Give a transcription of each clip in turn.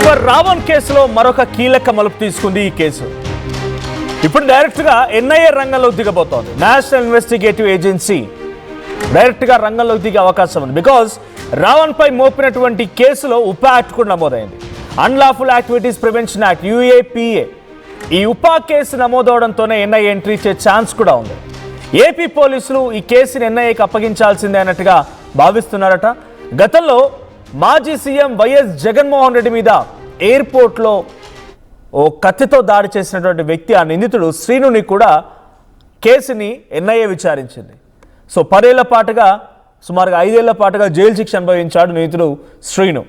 YouTuber Raavan కేసులో మరొక కీలక మలుపు తీసుకుంది ఈ కేసు. ఇప్పుడు డైరెక్ట్గా ఎన్ఐఏ రంగంలోకి దిగబోతోంది. నేషనల్ ఇన్వెస్టిగేటివ్ ఏజెన్సీ డైరెక్ట్గా రంగంలోకి దిగే అవకాశం ఉంది. బికాజ్ రావణ్ పై మోపినటువంటి కేసులో ఉపా యాక్ట్ కూడా నమోదైంది. Unlawful activities prevention act UAPA. ఈ ఉపా కేసు నమోదవడంతోనే ఎన్ఐఏ ఎంట్రీ ఇచ్చే ఛాన్స్ కూడా ఉంది. ఏపీ పోలీసులు ఈ కేసుని ఎన్ఐఏకి అప్పగించాల్సిందే అన్నట్టుగా భావిస్తున్నారట. గతంలో మాజీ సీఎం వైఎస్ జగన్మోహన్ రెడ్డి మీద ఎయిర్పోర్ట్లో ఓ కత్తితో దాడి చేసినటువంటి వ్యక్తి, ఆ నిందితుడు శ్రీనుని కూడా కేసుని ఎన్ఐఏ విచారించింది. సో 10 ఏళ్ల పాటుగా, సుమారుగా 5 ఏళ్ల పాటుగా జైలు శిక్ష అనుభవించాడు నిందితుడు శ్రీను.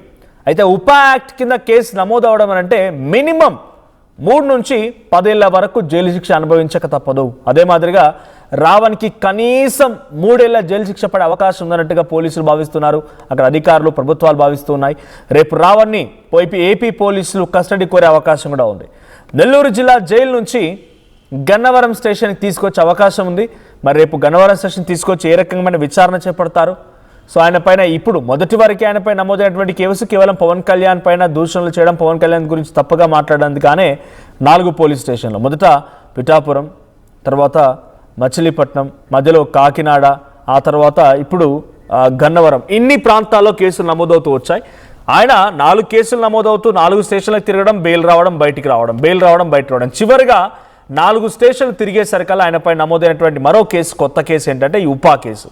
అయితే ఉపా యాక్ట్ కింద కేసు నమోదవడం అంటే మినిమం 3 నుంచి 10 ఏళ్ల వరకు జైలు శిక్ష అనుభవించక తప్పదు. అదే మాదిరిగా రావణ్కి కనీసం 3 ఏళ్ల జైలు శిక్ష పడే అవకాశం ఉందన్నట్టుగా పోలీసులు భావిస్తున్నారు. అక్కడ అధికారులు, ప్రభుత్వాలు భావిస్తున్నాయి. రేపు రావణ్ని ఏపీ పోలీసులు కస్టడీ కోరే అవకాశం కూడా ఉంది. నెల్లూరు జిల్లా జైలు నుంచి గన్నవరం స్టేషన్కి తీసుకొచ్చే అవకాశం ఉంది. మరి రేపు గన్నవరం స్టేషన్ తీసుకొచ్చి ఏ రకమైన విచారణ చేపడతారు? సో ఆయన పైన ఇప్పుడు మొదటి వరకు ఆయనపై నమోదైనటువంటి కేసు కేవలం పవన్ కళ్యాణ్ పైన దూషణలు చేయడం, పవన్ కళ్యాణ్ గురించి తప్పుగా మాట్లాడేందుకనే 4 పోలీస్ స్టేషన్లు, మొదట పిఠాపురం, తర్వాత మచిలీపట్నం, మధ్యలో కాకినాడ, ఆ తర్వాత ఇప్పుడు గన్నవరం, ఇన్ని ప్రాంతాల్లో కేసులు నమోదవుతూ వచ్చాయి. ఆయన 4 కేసులు నమోదవుతూ 4 స్టేషన్లకు తిరగడం, బెయిల్ రావడం, బయటికి రావడం, బెయిల్ రావడం, బయటకు రావడం, చివరిగా 4 స్టేషన్లు తిరిగేసరికల్లా ఆయనపై నమోదైనటువంటి మరో కేసు, కొత్త కేసు ఏంటంటే ఈ ఉపా కేసు.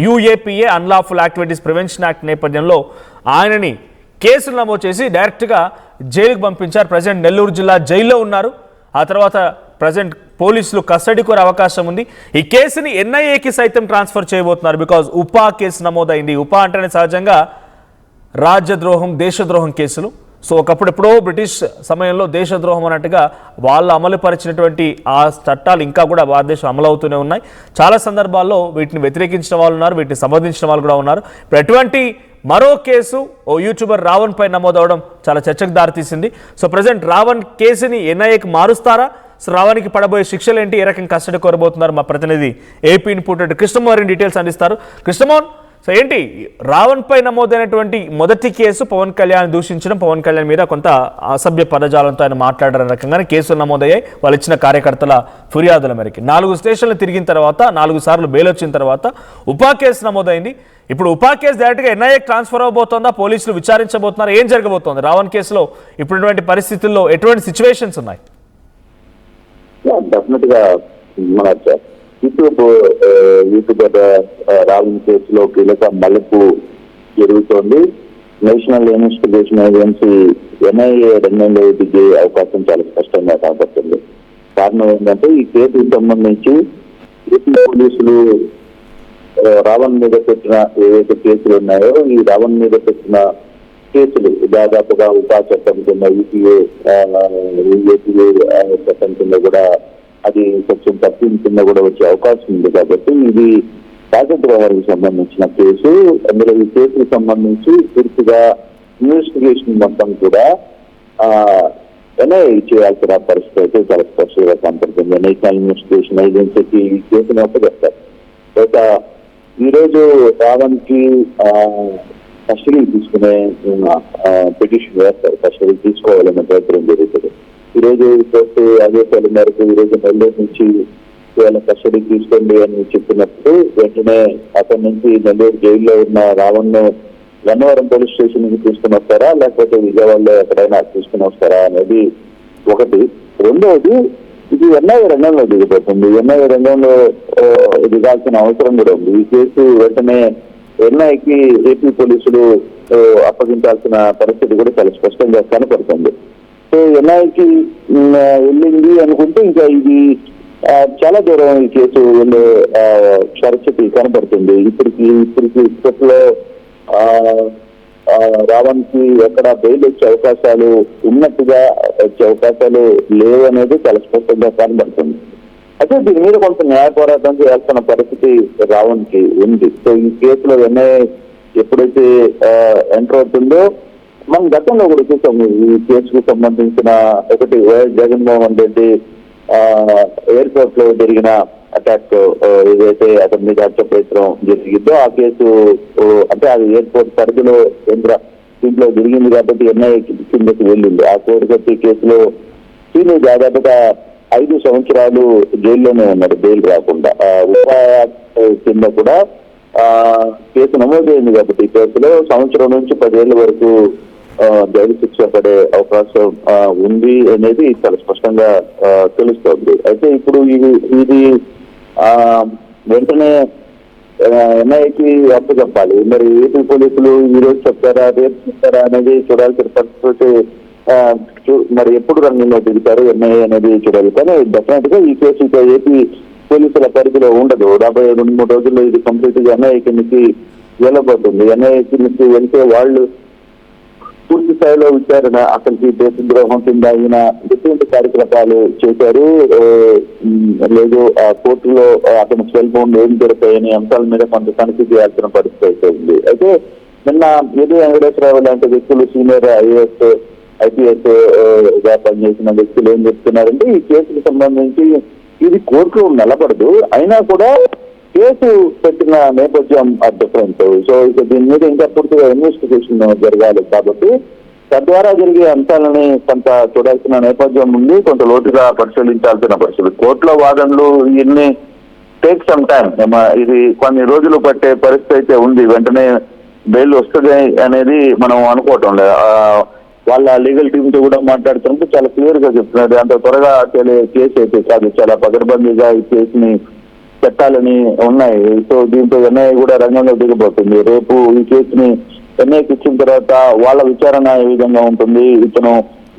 UAPA unlawful activities prevention act నేపథ్యంలో ఆయనని కేసులు నమోదు చేసి డైరెక్ట్గా జైలుకు పంపించారు. ప్రజెంట్ నెల్లూరు జిల్లా జైల్లో ఉన్నారు. ఆ తర్వాత ప్రజెంట్ పోలీసులు కస్టడీ కోరే అవకాశం ఉంది. ఈ కేసుని ఎన్ఐఏకి సైతం ట్రాన్స్ఫర్ చేయబోతున్నారు. బికాజ్ ఉపా కేసు నమోదైంది. ఉపా అంటేనే సహజంగా రాజ్యద్రోహం, దేశద్రోహం కేసులు. సో ఒకప్పుడు ఎప్పుడో బ్రిటిష్ సమయంలో దేశద్రోహం అన్నట్టుగా వాళ్ళు అమలుపరిచినటువంటి ఆ చట్టాలు ఇంకా కూడా భారతదేశం అమలు అవుతూనే ఉన్నాయి. చాలా సందర్భాల్లో వీటిని వ్యతిరేకించిన వాళ్ళు ఉన్నారు, వీటిని సంబంధించిన వాళ్ళు కూడా ఉన్నారు. ఇప్పుడు ఎటువంటి మరో కేసు ఓ యూట్యూబర్ రావణ్ పై నమోదవడం చాలా చర్చకు దారితీసింది. సో ప్రజెంట్ రావణ్ కేసుని ఎన్ఐఏకి మారుస్తారా? సో రావణ్కి పడబోయే శిక్షలు ఏంటి, ఏ రకంగా కస్టడీ కోరబోతున్నారు? మా ప్రతినిధి ఏపీ ఇన్పుట్ కృష్ణమోహన్ డీటెయిల్స్ అందిస్తారు. కృష్ణమోహన్, సో ఏంటి రావణ్ పై నమోదైనటువంటి మొదటి కేసు పవన్ కళ్యాణ్ దూషించడం, పవన్ కళ్యాణ్ మీద కొంత అసభ్య పదజాలంతో ఆయన మాట్లాడారనే రకంగానే కేసులు నమోదయ్యాయి. వాళ్ళు ఇచ్చిన కార్యకర్తల ఫిర్యాదుల మేరకు 4 స్టేషన్లు తిరిగిన తర్వాత, 4 సార్లు బెయిల్ వచ్చిన తర్వాత ఉపా కేసు నమోదైంది. ఇప్పుడు ఉపా కేసు డైరెక్ట్గా ఎన్ఐఏకి ట్రాన్స్ఫర్ అవబోతోందా? పోలీసులు విచారించబోతున్నారు. ఏం జరగబోతోంది రావణ్ కేసులో? ఇప్పుడున్నటువంటి పరిస్థితుల్లో ఎటువంటి సిచ్యువేషన్స్ ఉన్నాయి? డెఫినెట్గా మన యూట్యూబర్ రావణ్ కేసులో కీలక మలుపు జరుగుతోంది. నేషనల్ ఇన్వెస్టిగేషన్ ఏజెన్సీ ఎన్ఐఏ రంగంలో దిగే అవకాశం చాలా స్పష్టంగా కనబడుతుంది. కారణం ఏంటంటే ఈ కేసుకు సంబంధించి ఏపీ పోలీసులు రావణ్ మీద పెట్టిన ఏవైతే కేసులు ఉన్నాయో, ఈ రావణ్ మీద పెట్టిన కేసులు దాదాపుగా ఉపా చట్టం కింద, UAPA చట్టం కింద కూడా, అది సెక్షన్ 13 కింద కూడా వచ్చే అవకాశం ఉంది. కాబట్టి ఇది రాజద్రోహాలకు సంబంధించిన కేసు. అందులో ఈ కేసుకు సంబంధించి పూర్తిగా ఇన్వెస్టిగేషన్ మొత్తం కూడా ఎన్ఐఏ చేయాల్సిన పరిస్థితి అయితే చాలా స్పష్టంగా కనపడుతుంది. నేషనల్ ఇన్వెస్టిగేషన్ ఏజెన్సీకి ఈ కేసును అప్పచెప్తారు. ఒక ఈరోజు రావణ్కి కస్టడీ తీసుకునే పిటిషన్ వేస్తారు. కస్టడీ తీసుకోవాలనే ప్రయత్నం జరుగుతుంది. ఈరోజు కోర్టు ఆదేశాల మేరకు ఈరోజు నెల్లూరు నుంచి ఇవాళ కస్టడీ తీసుకోండి అని చెప్పినప్పుడు వెంటనే అక్కడి నుంచి నెల్లూరు జైల్లో ఉన్న రావణ్ను గన్నవరం పోలీస్ స్టేషన్ నుంచి తీసుకుని వస్తారా, లేకపోతే విజయవాడలో ఎక్కడైనా తీసుకుని వస్తారా అనేది ఒకటి. రెండవది, ఇది ఎన్ఐఏ రంగంలో దిగిపోతుంది. ఎన్ఐఏ రంగంలో దిగాల్సిన అవసరం కూడా ఉంది. ఈ కేసు వెంటనే ఎన్ఐకి ఏపీ పోలీసులు అప్పగించాల్సిన పరిస్థితి కూడా చాలా స్పష్టంగా కనపడుతుంది. సో ఎన్ఐకి వెళ్ళింది అనుకుంటే ఇంకా ఇది చాలా దూరం ఈ కేసు వెళ్ళే పరిస్థితి కనపడుతుంది. ఇప్పటికి ఇప్పట్లో రావణ్కి ఎక్కడ బెయిల్ వచ్చే అవకాశాలు ఉన్నట్టుగా వచ్చే అవకాశాలు లేవు అనేది చాలా స్పష్టంగా కనబడుతుంది. అయితే దీని మీద కొంత న్యాయ పోరాటం చేయాల్సిన పరిస్థితి రావణ్కి ఉంది. సో ఈ కేసులో ఎన్ఐఏ ఎప్పుడైతే ఎంటర్ అవుతుందో, మనం గతంలో కూడా చూసాము ఈ కేసుకు సంబంధించిన ఒకటి వైఎస్ జగన్మోహన్ రెడ్డి ఎయిర్పోర్ట్ లో జరిగిన అటాక్ ఏదైతే అతని మీద హత్య ప్రయత్నం జరిగిందో ఆ కేసు, అంటే అది ఎయిర్పోర్ట్ పరిధిలో కేంద్ర దీంట్లో జరిగింది కాబట్టి ఎన్ఐఏ కిందకి వెళ్ళింది. ఆ కోడికత్తి కేసులో సీను దాదాపుగా 5 సంవత్సరాలు జైల్లోనే ఉన్నారు, బెయిల్ రాకుండా. ఉపాయ కింద కూడా కేసు నమోదైంది కాబట్టి ఈ కేసులో సంవత్సరం నుంచి 10 ఏళ్ల వరకు జైలు శిక్ష పడే అవకాశం ఉంది అనేది చాలా స్పష్టంగా తెలుస్తోంది. అయితే ఇప్పుడు ఇది వెంటనే ఎన్ఐఏకి అప్పచెప్పాలి. మరి ఏపీ పోలీసులు ఈ రోజు చెప్తారా, రేపు చెప్తారా అనేది చూడాల్సిన పరిస్థితి. మరి ఎప్పుడు రంగంలో దిగుతారు ఎన్ఐఏ అనేది చూడాలి. కానీ డెఫినెట్ గా ఈ కేసు ఏపీ పోలీసుల పరిధిలో ఉండదు. 2-3 రోజుల్లో ఇది కంప్లీట్ గా ఎన్ఐఏ కిందకి వెళ్ళబోతుంది. ఎన్ఐఏ కిందకి వెళ్తే వాళ్ళు పూర్తి స్థాయిలో విచారణ, అసలు దేశద్రోహం కింద ఆయన ఎటువంటి కార్యకలాపాలు చేశారు, లేదు ఆ కోర్టులో అతని సెల్ ఫోన్ ఏం దొరికాయని అంశాల మీద కొంత తనిఖీ చేయాల్సిన పరిస్థితి అయితే ఉంది. అయితే నిన్న ఎది వెంకటేశ్వరరావు లాంటి వ్యక్తులు, సీనియర్ ఐపీఎస్ గా పనిచేసిన వ్యక్తులు ఏం చెప్తున్నారంటే ఈ కేసుకు సంబంధించి ఇది కోర్టులో నిలబడదు, అయినా కూడా కేసు పెట్టిన నేపథ్యం డిఫరెంట్. సో ఇక దీని మీద ఇంకా పూర్తిగా ఇన్వెస్టిగేషన్ జరగాలి కాబట్టి తద్వారా జరిగే అంశాలని కొంత చూడాల్సిన నేపథ్యం ఉంది, కొంత లోతుగా పరిశీలించాల్సిన పరిస్థితి. కోర్టులో వాదనలు ఇన్ని టేక్ సమ్ టైం, ఇది కొన్ని రోజులు పట్టే పరిస్థితి అయితే ఉంది. వెంటనే బెయిల్ వస్తుంది అనేది మనం అనుకోవటం లేదు. వాళ్ళ లీగల్ టీమ్ తో కూడా మాట్లాడుతున్నప్పుడు చాలా క్లియర్ గా చెప్తున్నారు, అంత త్వరగా కేసు అయితే కాదు, చాలా పకడ్బందీగా ఈ కేసుని పెట్టాలని ఉన్నాయి. సో దీంతో ఎన్ఐఏ కూడా రంగంలో దిగబోతుంది. రేపు ఈ కేసుని ఎన్ఐఏకి ఇచ్చిన తర్వాత వాళ్ళ విచారణ ఏ విధంగా ఉంటుంది, ఇతను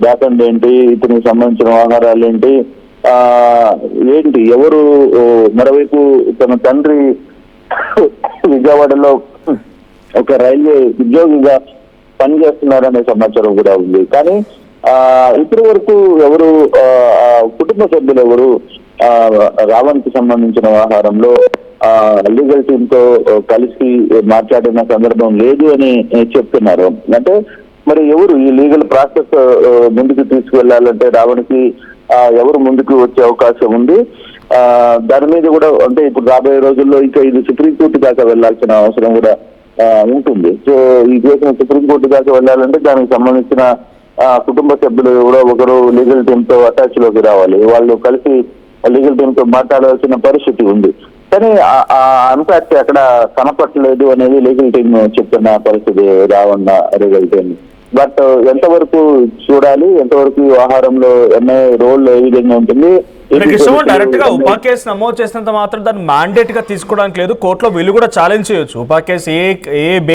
బ్యాకండ్ ఏంటి, ఇతనికి సంబంధించిన వ్యవహారాలు ఏంటి, ఏంటి ఎవరు, మరోవైపు తన తండ్రి విజయవాడలో ఒక రైల్వే ఉద్యోగిగా పనిచేస్తున్నారనే సమాచారం కూడా ఉంది. కానీ ఇప్పటి వరకు ఎవరు కుటుంబ సభ్యులు ఎవరు రావణ్ కి సంబంధించిన వ్యవహారంలో లీగల్ టీమ్ తో కలిసి మాట్లాడిన సందర్భం లేదు అని చెప్తున్నారు. అంటే మరి ఎవరు ఈ లీగల్ ప్రాసెస్ ముందుకు తీసుకువెళ్లాలంటే రావణ్కి ఎవరు ముందుకు వచ్చే అవకాశం ఉంది, దాని మీద కూడా అంటే ఇప్పుడు రాబోయే రోజుల్లో ఇంకా ఇది సుప్రీంకోర్టు దాకా వెళ్లాల్సిన అవసరం కూడా ఉంటుంది. సో ఈ కేసును సుప్రీంకోర్టు దాకా వెళ్ళాలంటే దానికి సంబంధించిన కుటుంబ సభ్యులు కూడా ఒకరు లీగల్ టీమ్ తో అటాచ్ లోకి రావాలి, వాళ్ళు కలిసి లీగల్ టీమ్ తో మాట్లాడాల్సిన పరిస్థితి ఉంది. కానీ ఆ ఇంపాక్ట్ అక్కడ కనపట్టలేదు అనేది లీగల్ టీమ్ చెప్తున్న పరిస్థితి రావన్న లీగల్ టీమ్. బట్ ఎంతవరకు చూడాలి, ఎంతవరకు వ్యవహారంలో ఎన్ఐఏ రోల్ ఏ విధంగా ఉంటుంది. డైరెక్ట్ గా ఉపా కేసు నమోదు చేసినంత మాత్రం దాన్ని మ్యాండేట్ గా తీసుకోవడానికి లేదు, కోర్టులో వీళ్ళు కూడా ఛాలెంజ్ చేయొచ్చు. ఉపా కేసు ఏ